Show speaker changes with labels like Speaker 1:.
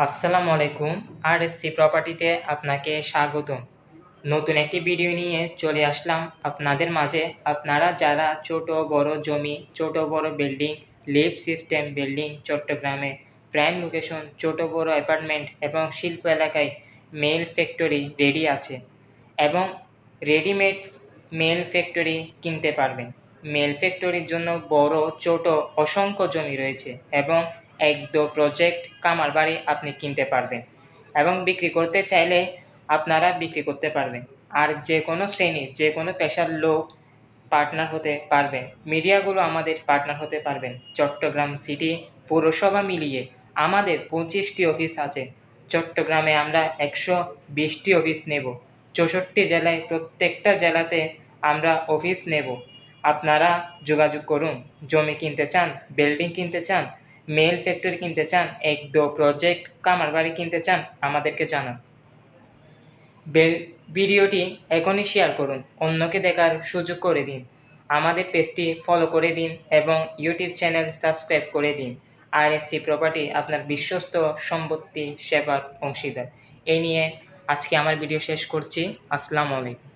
Speaker 1: আসসালামু আলাইকুম। আরএসসি প্রপার্টিতে আপনাকে স্বাগতম। নতুন একটি ভিডিও নিয়ে চলে আসলাম আপনাদের মাঝে। আপনারা যারা ছোট বড় জমি, ছোট বড় বিল্ডিং, লিফট সিস্টেম বিল্ডিং চট্টগ্রামে প্রাইম লোকেশন, ছোট বড় অ্যাপার্টমেন্ট এবং শিল্প এলাকায় মেল ফ্যাক্টরি রেডি আছে এবং রেডিমেড মেল ফ্যাক্টরি কিনতে পারবেন। মেল ফ্যাক্টরির জন্য বড় ছোট অসংখ্য জমি রয়েছে এবং একদো প্রজেক্ট কামার বাড়ি আপনি কিনতে পারবেন এবং বিক্রি করতে চাইলে আপনারা বিক্রি করতে পারবেন। আর যে কোনো শ্রেণীর যে কোনো পেশার লোক পার্টনার হতে পারবেন। মিডিয়াগুলো আমাদের পার্টনার হতে পারবেন। চট্টগ্রাম সিটি পৌরসভা মিলিয়ে আমাদের 25টি অফিস আছে। চট্টগ্রামে আমরা 120টি অফিস নেব। 64 জেলায় প্রত্যেকটা জেলাতে আমরা অফিস নেব। আপনারা যোগাযোগ করুন। জমি কিনতে চান, বিল্ডিং কিনতে চান, মেল ফ্যাক্টরি কিনতে চান, একদো প্রজেক্ট কামার বাড়ি কিনতে চান, আমাদেরকে জানান। ভিডিওটি এখনই শেয়ার করুন, অন্যকে দেখার সুযোগ করে দিন। আমাদের পেজটি ফলো করে দিন এবং ইউটিউব চ্যানেল সাবস্ক্রাইব করে দিন। আরএসসি প্রপার্টি আপনার বিশ্বস্ত সম্পত্তি সেবার অংশীদার। এই নিয়ে আজকে আমার ভিডিও শেষ করছি। আসসালামু আলাইকুম।